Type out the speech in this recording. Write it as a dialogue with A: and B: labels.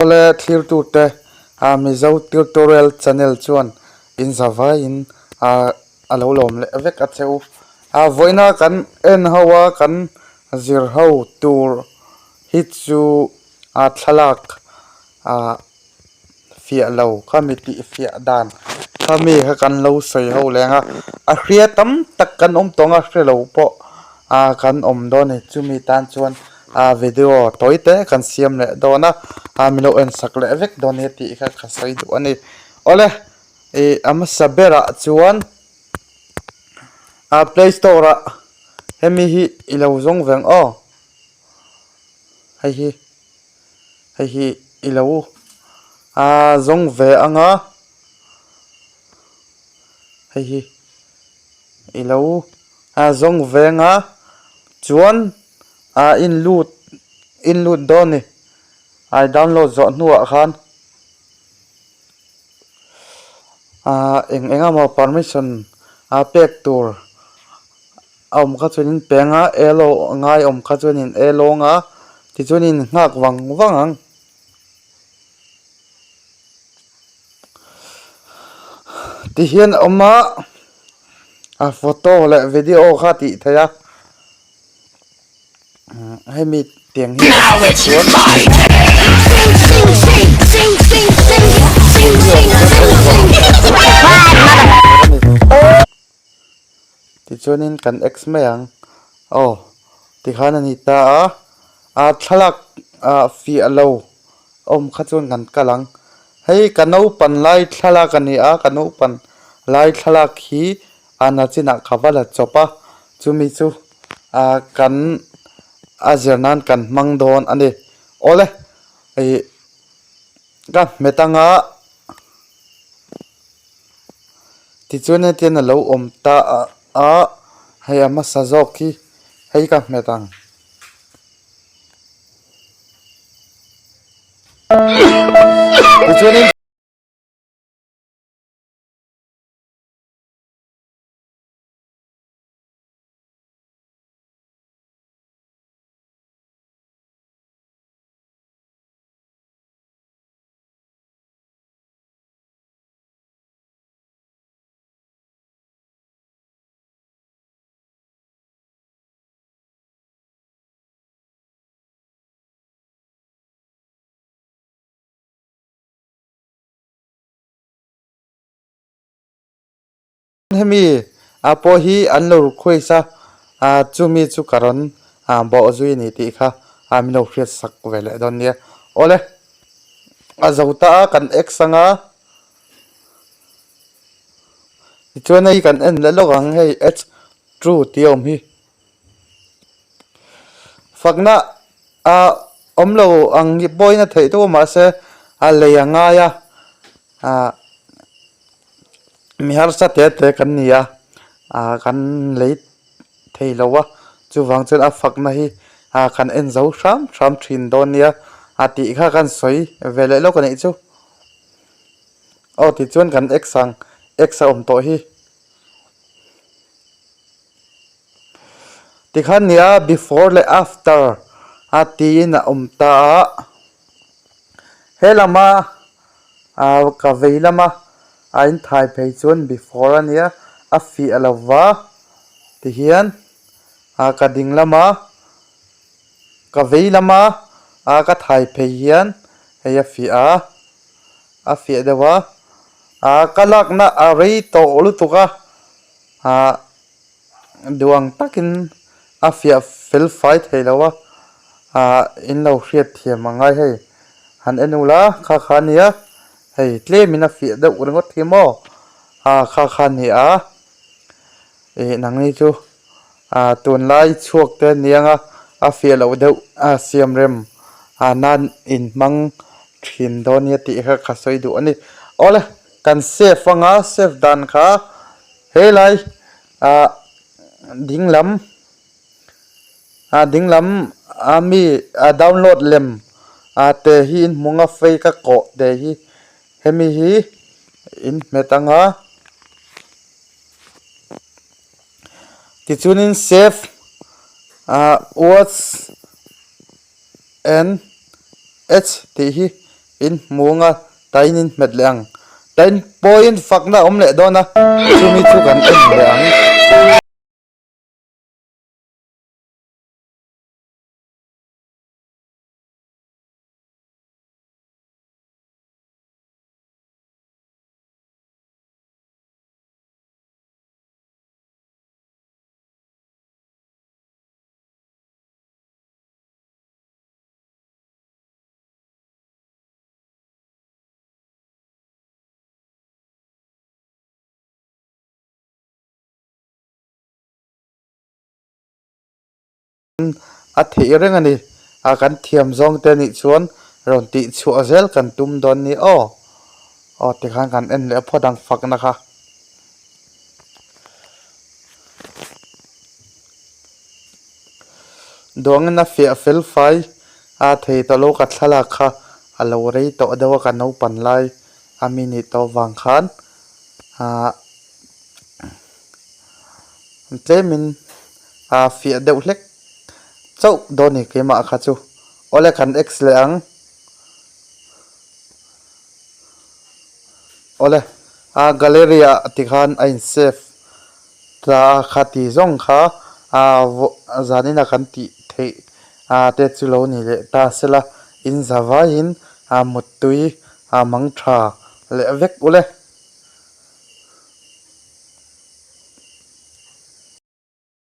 A: Ole clear to te mizo tutorial channel chuan in Java in alo lom le vek a cheu voina kan en hawa kan zir ho tur hi chu Thlalak Fiah lo khamiti Fiah dan khami ha kan lo sei ho lenga a hria tam tak kan tonga hre lo po kan do ne chumi tan chuan video toite kan siam le dona milo en sakle vek doni ti kha khasai du ani ole ama sabera chuan play store hemi hi ilo zong veng hei hi ilo zong ve anga hei hi ilo zong venga chuan in lut doni ai download zo nuwa khan enga mo permission pek tur kha chunin penga elo ngai kha chunin elo nga ti chunin ngak wangang ti hian oma photo le video kha ti thaya hemi tiang hi
B: Now it's my turn. Sing, sing, sing, sing, sing, sing, sing, sing.
A: ti chunin kan x mayang ti khana ni ta Thlalak Fiah lo kha chun kan kalang hei kanau pan lai Thlalak ani kanau pan lai Thlalak hi ana china khavala chopa chumi chu kan azernan kan mangdon ani ole ga metanga ti chune tian lo ta hei ama sajok hi hei ka metang ti chune hemi po hi anlo khuisa chumi chu karon bo zui ni ti kha mino hriat sak vele don nia ole azauta kan x anga chuan ei kan en le logang hei h true tiom hi fakna omlo ang boina thei to ma se leyanga ya mi har sa te kan nia kan lei thei lowa chu wang chen fakna hi kan en zo sham thin don nia ti kha kan soi vele lo kan ei chu ti chuan kan x to hi ti khan nia before le after ti na ta helama ka veilama in thai phei chuan before ania Fiah lawa ti hian ka ding lama ka veilama ka thai phei hian hei Fiah dewa kalak na rei to lutuka duang takin Fiah fel fight hei lawa in lo hriat thiam angai hei han enula kha khania hei tlemina Fiah de uringot thimo kha khania nang ni chu tun lai chuak te nianga Fiah lo de Siam rem nan in mang thin donia ti kha khasoi du ani ole kan save anga save dan kha helai dinglam mi download lem te hi in munga fei ka ko te hi hemi hi in metanga ti chunin save watch and h ti hi in munga tainin met leang tain point fakna omle dona chumi chu kan en leang a the reng ani a kan thiam zong te ni chuan ron ti chu azel kan tum don ni o ti khan kan en le phodang fakna kha dong na fia fel fai a thei to lo ka Thlalak kha a lo rei to dawa ka no pan lai a mi ni to wang khan a tlemin a fia deuh hlek chau doni kema kha chu ole kan x le ang ole a galleria tikhan ain safe ta khati zong kha a zanina kan ti thei a te chu lo ni le ta sela in zawa in a mutui a mangtha le vek ule